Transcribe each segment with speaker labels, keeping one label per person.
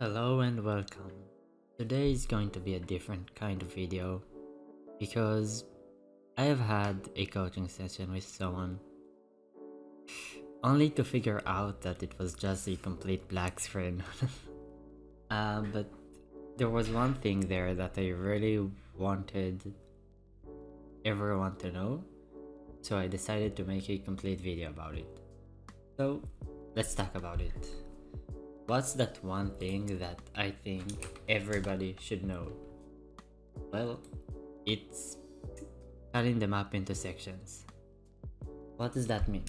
Speaker 1: Hello and welcome. Today is going to be a different kind of video because I have had a coaching session with someone only to figure out that it was just a complete black screen. But there was one thing there that I really wanted everyone to know, so I decided to make a complete video about it. So let's talk about it. What's that one thing that I think everybody should know? Well, it's cutting the map into sections. What does that mean?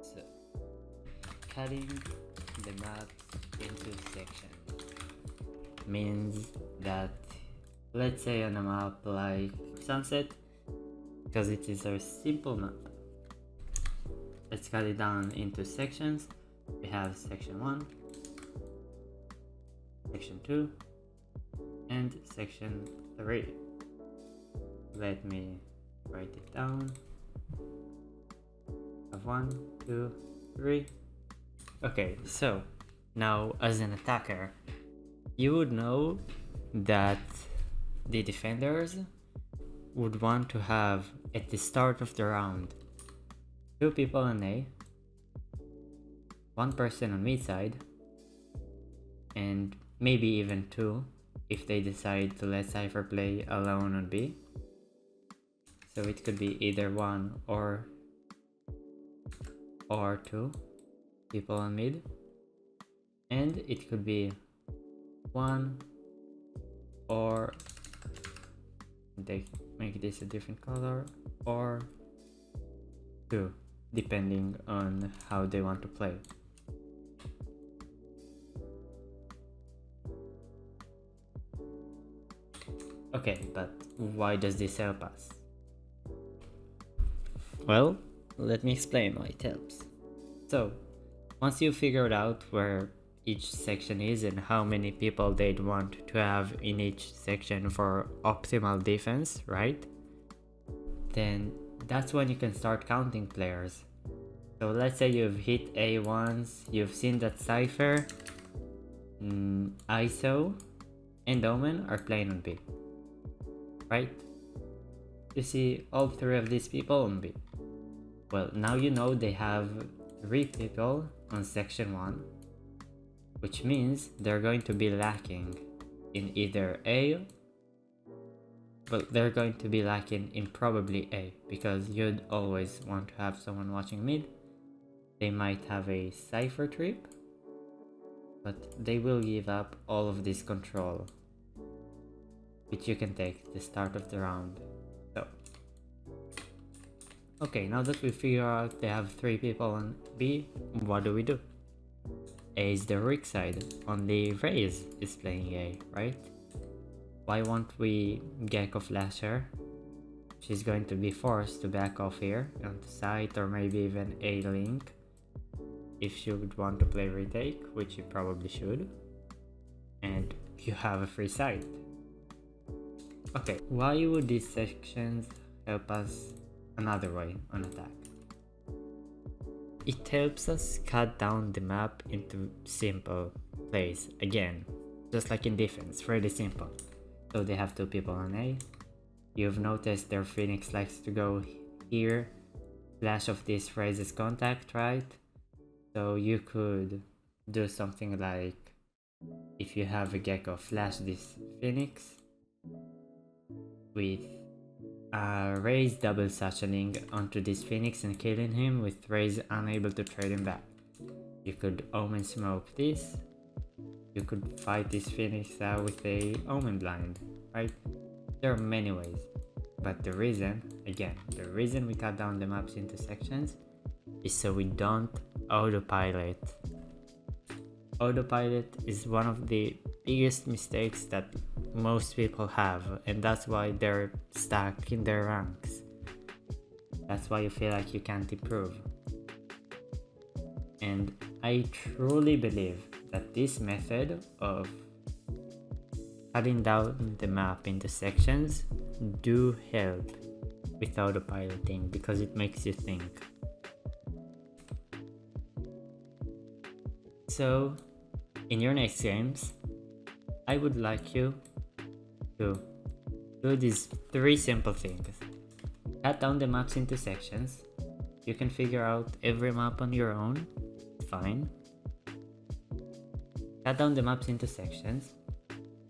Speaker 1: So, cutting the map into sections means that, let's say on a map like Sunset, because it is a simple map, let's cut it down into sections. We have section 1, section 2, and section 3. Let me write it down. Have 1, 2, 3. Okay, so now as an attacker, you would know that the defenders would want to have at the start of the round 2 people on A, 1 person on mid side, and maybe even 2 if they decide to let Cypher play alone on B. So it could be either 1 or 2 people on mid, and it could be 1 or they make this a different color, or 2, depending on how they want to play. Okay, but why does this help us? Well, let me explain why it helps. So, once you figured out where each section is and how many people they'd want to have in each section for optimal defense, right? Then that's when you can start counting players. So let's say you've hit A once, you've seen that Cypher, ISO, and Omen are playing on B. Right? You see all 3 of these people on B. Well, now you know they have 3 people on section 1, which means they're going to be lacking in either A, but they're going to be lacking in probably A, because you'd always want to have someone watching mid. They might have a Cypher trip, but they will give up all of this control, which you can take at the start of the round. So, okay, now that we figure out they have 3 people on B, what do we do? A is the Rick side, only Raze is playing A, right? Why won't we Gecko flash her? She's going to be forced to back off here onto site, or maybe even A link if she would want to play retake, which you probably should, and you have a free site. Okay, why would these sections help us another way on attack? It helps us cut down the map into simple plays, again, just like in defense, really simple. So they have 2 people on A, you've noticed their Phoenix likes to go here, flash of this raises contact, right? So you could do something like, if you have a Gecko, flash this Phoenix with Raze double satcheling onto this Phoenix and killing him, with Raze unable to trade him back. You could Omen smoke this, you could fight this Phoenix out with a Omen blind, right? There are many ways, but the reason we cut down the maps into sections is so we don't autopilot. Autopilot is one of the biggest mistakes that most people have, and that's why they're stuck in their ranks. That's why you feel like you can't improve. And I truly believe that this method of cutting down the map into sections do help with autopiloting, because it makes you think. So in your next games, I would like you to do these 3 simple things. Cut down the maps into sections. You can figure out every map on your own, fine. Cut down the maps into sections.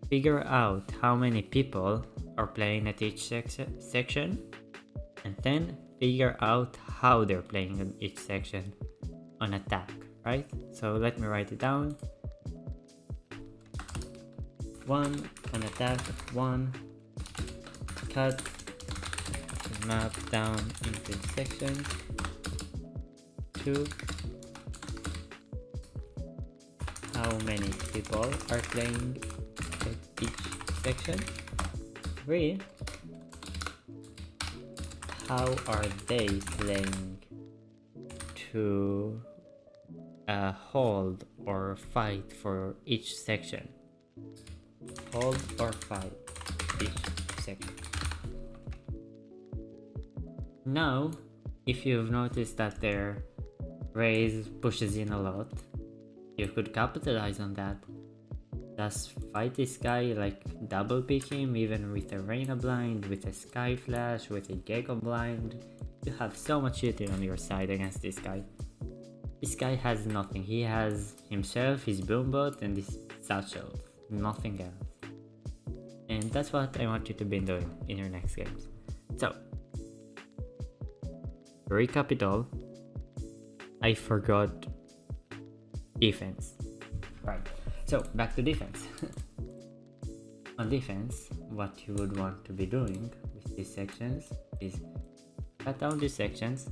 Speaker 1: Figure out how many people are playing at each section, and then figure out how they're playing in each section on attack, right? So let me write it down. 1 on attack, 1 cut the map down into sections, 2 how many people are playing at each section, 3 how are they playing to hold or fight for each section. Hold or fight each section. Now, if you've noticed that their raise pushes in a lot, you could capitalize on that. Just fight this guy, like double pick him, even with a Reyna blind, with a Sky Flash, with a Gecko blind. You have so much shooting on your side against this guy. This guy has nothing. He has himself, his Boombot, and his satchels. Nothing else. And that's what I want you to be doing in your next games. So, to recap it all, I forgot defense. Right. So back to defense. On defense, what you would want to be doing with these sections is cut down these sections,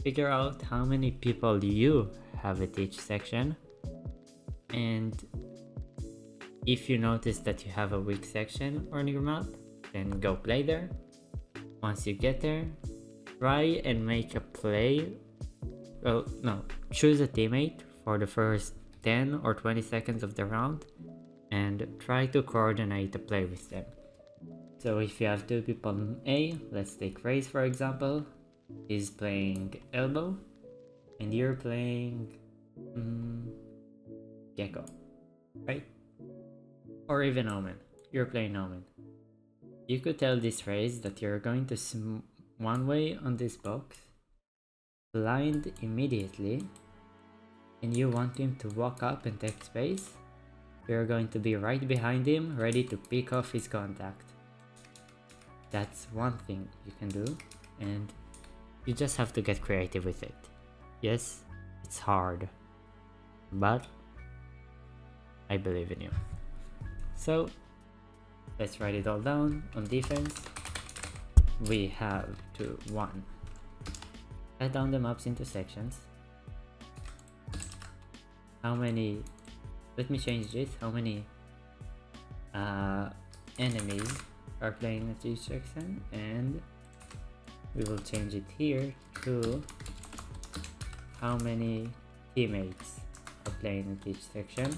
Speaker 1: figure out how many people you have at each section, and if you notice that you have a weak section on your map, then go play there. Once you get there, try and make a play. Well, no, choose a teammate for the first 10 or 20 seconds of the round and try to coordinate a play with them. So if you have 2 people on A, let's take Raze for example, he's playing Elbow and you're playing Gecko, right? Or even Omen, you're playing Omen. You could tell this Raze that you're going to one way on this box, blind immediately, and you want him to walk up and take space. You're going to be right behind him, ready to pick off his contact. That's one thing you can do, and you just have to get creative with it. Yes, it's hard, but I believe in you. So, let's write it all down. On defense, we have to 1. Cut down the maps into sections. How many, let me change this, how many enemies are playing at each section, and we will change it here to how many teammates are playing at each section.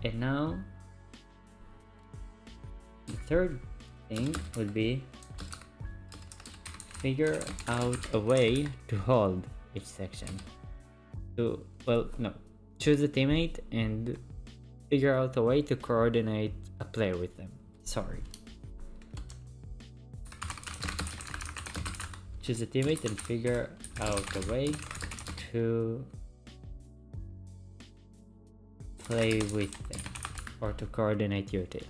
Speaker 1: And now the third thing would be figure out a way to hold each section. Choose a teammate and figure out a way to coordinate a play with them. Choose a teammate and figure out a way to play with them or to coordinate your team.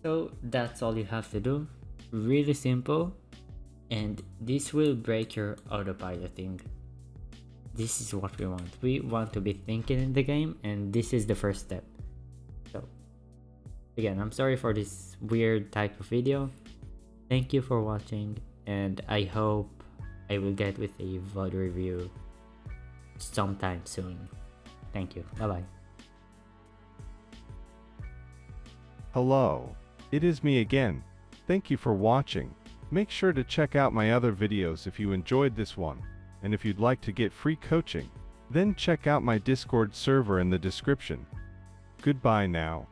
Speaker 1: So that's all you have to do. Really simple, and this will break your autopiloting. This is what we want. We want to be thinking in the game, and this is the first step. So again, I'm sorry for this weird type of video. Thank you for watching, and I hope I will get with a VOD review sometime soon. Thank you. Bye bye.
Speaker 2: Hello, it is me again. Thank you for watching. Make sure to check out my other videos if you enjoyed this one, and if you'd like to get free coaching, then check out my Discord server in the description. Goodbye now.